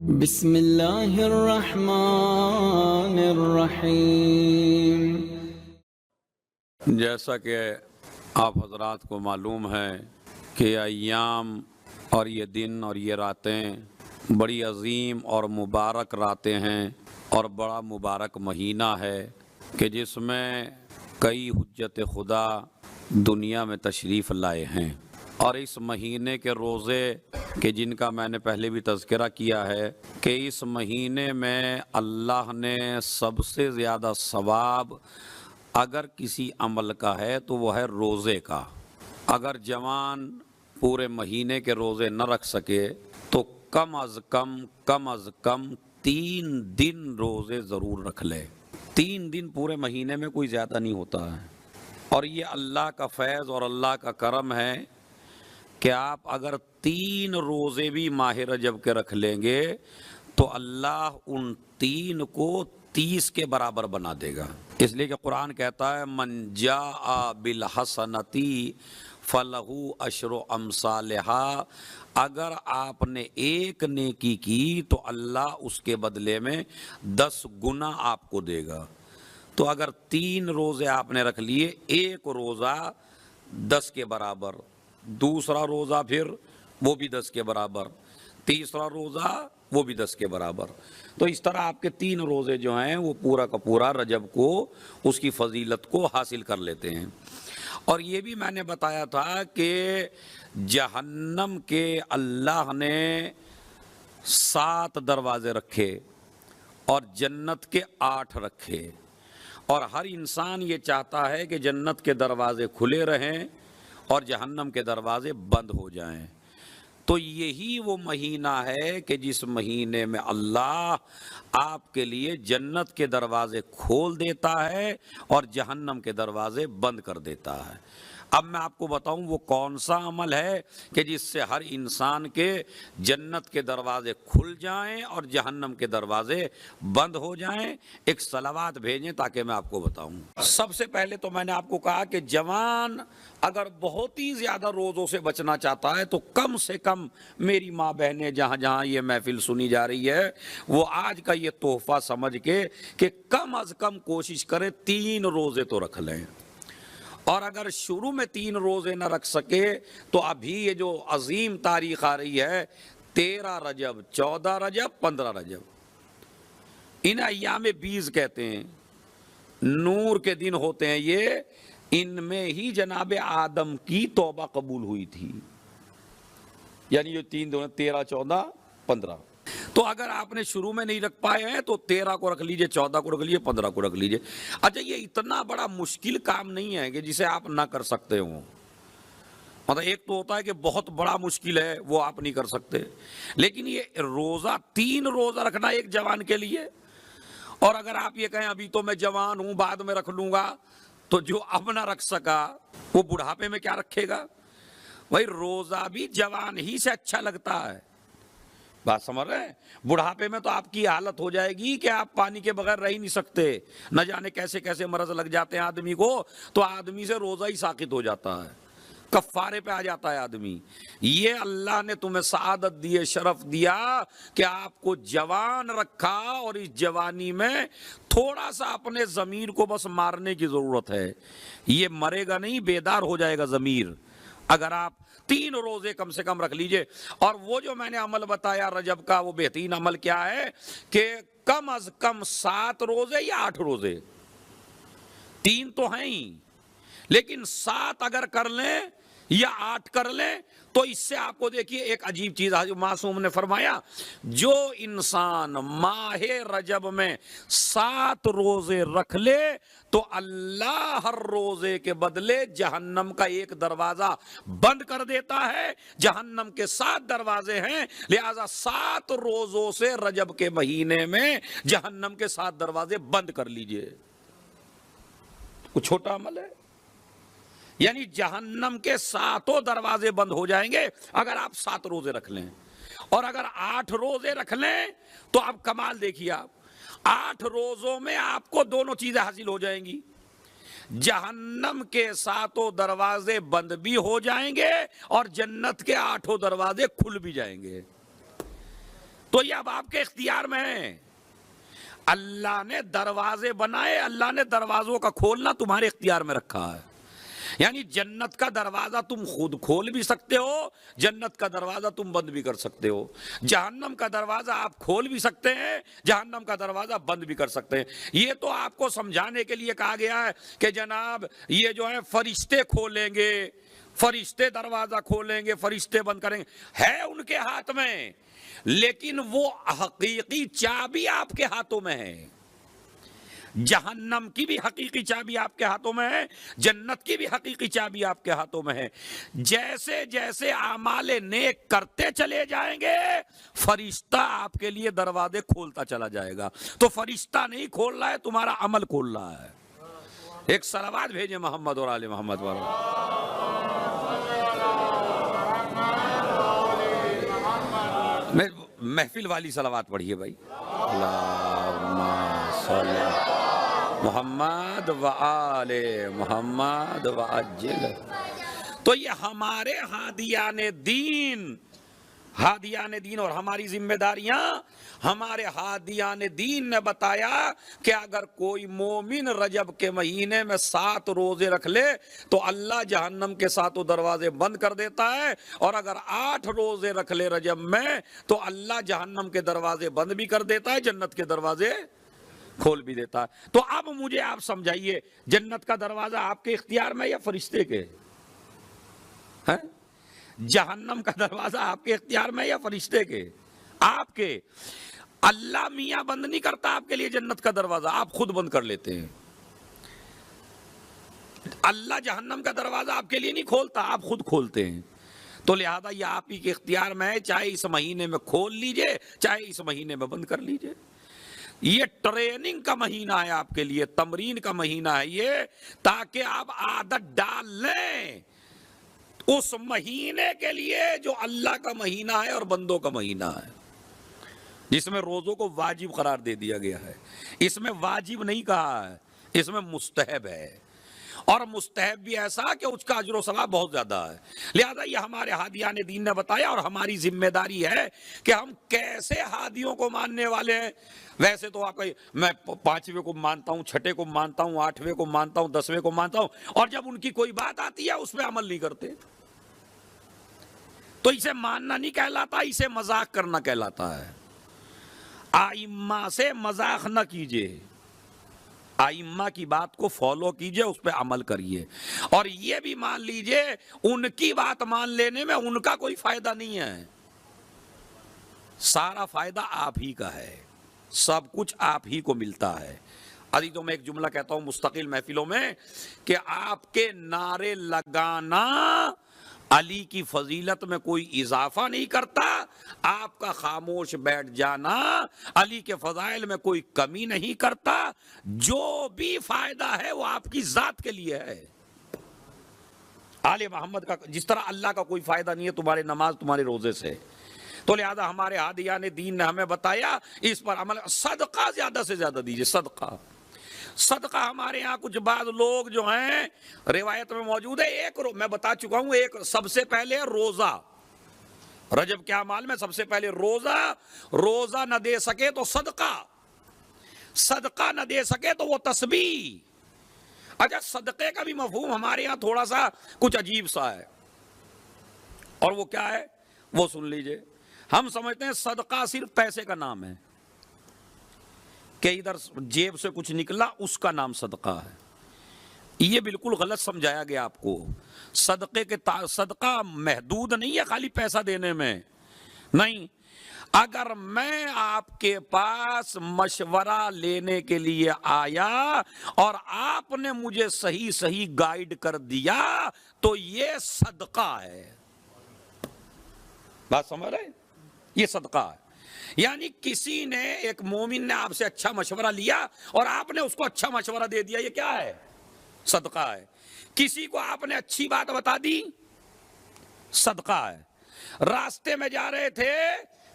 بسم اللہ الرحمن الرحیم۔ جیسا کہ آپ حضرات کو معلوم ہے کہ یہ ایام اور یہ دن اور یہ راتیں بڑی عظیم اور مبارک راتیں ہیں اور بڑا مبارک مہینہ ہے کہ جس میں کئی حجت خدا دنیا میں تشریف لائے ہیں، اور اس مہینے کے روزے کہ جن کا میں نے پہلے بھی تذکرہ کیا ہے کہ اس مہینے میں اللہ نے سب سے زیادہ ثواب اگر کسی عمل کا ہے تو وہ ہے روزے کا۔ اگر جوان پورے مہینے کے روزے نہ رکھ سکے تو کم از کم 3 دن روزے ضرور رکھ لے۔ 3 دن پورے مہینے میں کوئی زیادہ نہیں ہوتا ہے، اور یہ اللہ کا فیض اور اللہ کا کرم ہے کہ آپ اگر 3 روزے بھی ماہ رجب کے رکھ لیں گے تو اللہ ان 3 کو 30 کے برابر بنا دے گا۔ اس لیے کہ قرآن کہتا ہے من جاء بالحسنتی فلہ عشر امثالہا، اگر آپ نے ایک نیکی کی تو اللہ اس کے بدلے میں 10 گنا آپ کو دے گا۔ تو اگر 3 روزے آپ نے رکھ لیے، ایک روزہ 10 کے برابر، دوسرا روزہ پھر وہ بھی 10 کے برابر، تیسرا روزہ وہ بھی 10 کے برابر، تو اس طرح آپ کے 3 روزے جو ہیں وہ پورا کا پورا رجب کو اس کی فضیلت کو حاصل کر لیتے ہیں۔ اور یہ بھی میں نے بتایا تھا کہ جہنم کے اللہ نے 7 دروازے رکھے اور جنت کے 8 رکھے، اور ہر انسان یہ چاہتا ہے کہ جنت کے دروازے کھلے رہیں اور جہنم کے دروازے بند ہو جائیں۔ تو یہی وہ مہینہ ہے کہ جس مہینے میں اللہ آپ کے لیے جنت کے دروازے کھول دیتا ہے اور جہنم کے دروازے بند کر دیتا ہے۔ اب میں آپ کو بتاؤں وہ کون سا عمل ہے کہ جس سے ہر انسان کے جنت کے دروازے کھل جائیں اور جہنم کے دروازے بند ہو جائیں۔ ایک صلوات بھیجیں تاکہ میں آپ کو بتاؤں۔ سب سے پہلے تو میں نے آپ کو کہا کہ جوان اگر بہت ہی زیادہ روزوں سے بچنا چاہتا ہے تو کم سے کم میری ماں بہنیں جہاں جہاں یہ محفل سنی جا رہی ہے وہ آج کا یہ تحفہ سمجھ کے کہ کم از کم کوشش کریں 3 روزے تو رکھ لیں، اور اگر شروع میں 3 روزے نہ رکھ سکے تو ابھی یہ جو عظیم تاریخ آ رہی ہے 13 رجب، 14 رجب، 15 رجب، ان ایام 20 کہتے ہیں، نور کے دن ہوتے ہیں یہ، ان میں ہی جناب آدم کی توبہ قبول ہوئی تھی، یعنی جو 3 دن 13، 14، 15۔ تو اگر آپ نے شروع میں نہیں رکھ پائے ہیں تو 13 کو رکھ لیجئے، 14 کو رکھ لیجئے، 15 کو رکھ لیجئے۔ اچھا یہ اتنا بڑا مشکل کام نہیں ہے کہ جسے آپ نہ کر سکتے ہوں، مطلب ایک تو ہوتا ہے کہ بہت بڑا مشکل ہے وہ آپ نہیں کر سکتے، لیکن یہ روزہ 3 روزہ رکھنا ایک جوان کے لیے، اور اگر آپ یہ کہیں ابھی تو میں جوان ہوں بعد میں رکھ لوں گا، تو جو اب نہ رکھ سکا وہ بڑھاپے میں کیا رکھے گا؟ بھائی روزہ بھی جوان ہی سے اچھا لگتا ہے، بات سمجھ رہے ہیں؟ بڑھاپے میں تو آپ کی حالت ہو جائے گی کہ آپ پانی کے بغیر رہ ہی نہیں سکتے، نہ جانے کیسے کیسے مرض لگ جاتے ہیں آدمی کو، تو آدمی سے روزہ ہی ساقط ہو جاتا ہے، کفارے پہ آ جاتا ہے آدمی۔ یہ اللہ نے تمہیں سعادت دی، شرف دیا کہ آپ کو جوان رکھا، اور اس جوانی میں تھوڑا سا اپنے ضمیر کو بس مارنے کی ضرورت ہے، یہ مرے گا نہیں، بیدار ہو جائے گا ضمیر اگر آپ 3 روزے کم سے کم رکھ لیجئے۔ اور وہ جو میں نے عمل بتایا رجب کا، وہ بہترین عمل کیا ہے کہ کم از کم 7 روزے یا 8 روزے، 3 تو ہیں ہی، لیکن 7 اگر کر لیں یا 8 کر لیں تو اس سے آپ کو دیکھیے ایک عجیب چیز معصوم نے فرمایا، جو انسان ماہ رجب میں 7 روزے رکھ لے تو اللہ ہر روزے کے بدلے جہنم کا ایک دروازہ بند کر دیتا ہے۔ جہنم کے 7 دروازے ہیں، لہذا 7 روزوں سے رجب کے مہینے میں جہنم کے 7 دروازے بند کر لیجئے۔ وہ چھوٹا عمل ہے، یعنی جہنم کے 7 دروازے بند ہو جائیں گے اگر آپ 7 روزے رکھ لیں، اور اگر 8 روزے رکھ لیں تو اب کمال دیکھیے، آپ 8 روزوں میں آپ کو دونوں چیزیں حاصل ہو جائیں گی، جہنم کے 7 دروازے بند بھی ہو جائیں گے اور جنت کے 8 دروازے کھل بھی جائیں گے۔ تو یہ اب آپ کے اختیار میں ہے. اللہ نے دروازے بنائے, اللہ نے دروازوں کا کھولنا تمہارے اختیار میں رکھا ہے. یعنی جنت کا دروازہ تم خود کھول بھی سکتے ہو, جنت کا دروازہ تم بند بھی کر سکتے ہو. جہنم کا دروازہ آپ کھول بھی سکتے ہیں, جہنم کا دروازہ بند بھی کر سکتے ہیں. یہ تو آپ کو سمجھانے کے لیے کہا گیا ہے کہ جناب یہ جو ہے فرشتے کھولیں گے, فرشتے دروازہ کھولیں گے, فرشتے بند کریں گے, ہے ان کے ہاتھ میں, لیکن وہ حقیقی چابی آپ کے ہاتھوں میں ہے. جہنم کی بھی حقیقی چابی آپ کے ہاتھوں میں ہے, جنت کی بھی حقیقی چابی آپ کے ہاتھوں میں ہے. جیسے جیسے اعمال نیک کرتے چلے جائیں گے فرشتہ آپ کے لیے دروازے کھولتا چلا جائے گا. تو فرشتہ نہیں کھول رہا ہے, تمہارا عمل کھول رہا ہے. ایک صلوات بھیجے محمد اور آل محمد والا. محفل والی صلوات پڑھیے بھائی. اللہم صلی محمد و آل محمد و عجل. تو یہ ہمارے ہادیان دین اور ہماری ذمہ داریاں. ہمارے ہادیان دین نے بتایا کہ اگر کوئی مومن رجب کے مہینے میں 7 روزے رکھ لے تو اللہ جہنم کے 7 دروازے بند کر دیتا ہے, اور اگر 8 روزے رکھ لے رجب میں تو اللہ جہنم کے دروازے بند بھی کر دیتا ہے, جنت کے دروازے کھول بھی دیتا ہے. تو اب مجھے آپ سمجھائیے, جنت کا دروازہ آپ کے اختیار میں یا فرشتے کے؟ جہنم کا دروازہ آپ کے اختیار میں یا فرشتے کے؟ آپ کے. اللہ میاں بند نہیں کرتا آپ کے لیے جنت کا دروازہ, آپ خود بند کر لیتے ہیں. اللہ جہنم کا دروازہ آپ کے لیے نہیں کھولتا, آپ خود کھولتے ہیں. تو لہذا یہ آپ ہی کے اختیار میں ہے, چاہے اس مہینے میں کھول لیجئے چاہے اس مہینے میں بند کر لیجئے. یہ ٹریننگ کا مہینہ ہے آپ کے لیے, تمرین کا مہینہ ہے یہ, تاکہ آپ عادت ڈال لیں اس مہینے کے لیے جو اللہ کا مہینہ ہے اور بندوں کا مہینہ ہے, جس میں روزوں کو واجب قرار دے دیا گیا ہے. اس میں واجب نہیں کہا ہے, اس میں مستحب ہے, اور مستحب بھی ایسا کہ اس کا اجر و ثواب بہت زیادہ ہے. لہذا یہ ہمارے ہادیان دین نے بتایا, اور ہماری ذمہ داری ہے کہ ہم کیسے ہادیوں کو ماننے والے ہیں. ویسے تو آپ میں 5ویں کو مانتا ہوں, 6 کو مانتا ہوں, 8ویں کو مانتا ہوں, 10ویں کو مانتا ہوں, اور جب ان کی کوئی بات آتی ہے اس پہ عمل نہیں کرتے. تو اسے ماننا نہیں کہلاتا, اسے مذاق کرنا کہلاتا ہے. ائمہ سے مذاق نہ کیجیے, ائمہ کی بات کو فالو کیجئے, اس پہ عمل کریے. اور یہ بھی مان لیجئے ان کی بات مان لینے میں ان کا کوئی فائدہ نہیں ہے, سارا فائدہ آپ ہی کا ہے, سب کچھ آپ ہی کو ملتا ہے. عزیزوں میں ایک جملہ کہتا ہوں مستقل محفلوں میں کہ آپ کے نعرے لگانا علی کی فضیلت میں کوئی اضافہ نہیں کرتا, آپ کا خاموش بیٹھ جانا علی کے فضائل میں کوئی کمی نہیں کرتا. جو بھی فائدہ ہے وہ آپ کی ذات کے لیے ہے. آل محمد کا جس طرح اللہ کا کوئی فائدہ نہیں ہے تمہارے نماز تمہارے روزے سے. تو لہذا ہمارے ہادیان دین نے ہمیں بتایا اس پر عمل. صدقہ زیادہ سے زیادہ دیجئے, صدقہ ہمارے ہاں کچھ بعض لوگ جو ہیں روایت میں موجود ہے, میں بتا چکا ہوں, ایک سب سے پہلے روزہ, رجب کے اعمال میں سب سے پہلے روزہ نہ دے سکے تو صدقہ نہ دے سکے تو وہ تسبیح. اچھا, صدقے کا بھی مفہوم ہمارے یہاں تھوڑا سا کچھ عجیب سا ہے, اور وہ کیا ہے وہ سن لیجئے. ہم سمجھتے ہیں صدقہ صرف پیسے کا نام ہے, کہ ادھر جیب سے کچھ نکلا اس کا نام صدقہ ہے. یہ بالکل غلط سمجھایا گیا آپ کو. صدقہ محدود نہیں ہے خالی پیسہ دینے میں, نہیں. اگر میں آپ کے پاس مشورہ لینے کے لیے آیا اور آپ نے مجھے صحیح گائیڈ کر دیا تو یہ صدقہ ہے. بات سمجھ رہے, یہ صدقہ ہے. یعنی کسی نے, ایک مومن نے آپ سے اچھا مشورہ لیا اور آپ نے اس کو اچھا مشورہ دے دیا, یہ کیا ہے؟ صدقہ ہے. کسی کو آپ نے اچھی بات بتا دی, صدقہ ہے. راستے میں جا رہے تھے,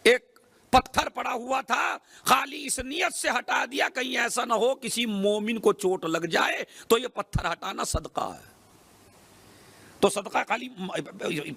ایک پتھر پڑا ہوا تھا, خالی اس نیت سے ہٹا دیا کہیں ایسا نہ ہو کسی مومن کو چوٹ لگ جائے, تو یہ پتھر ہٹانا صدقہ ہے. تو صدقہ خالی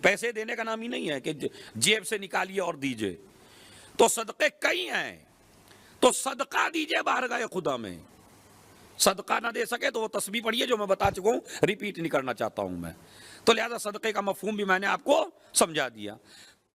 پیسے دینے کا نام ہی نہیں ہے کہ جیب سے نکالیے اور دیجئے. تو صدقے کئی ہیں، تو صدقہ دیجئے بارگاہ خدا میں. صدقہ نہ دے سکے تو وہ تسبیح پڑھیے جو میں بتا چکا ہوں، ریپیٹ نہیں کرنا چاہتا ہوں میں. تو لہذا صدقے کا مفہوم بھی میں نے آپ کو سمجھا دیا.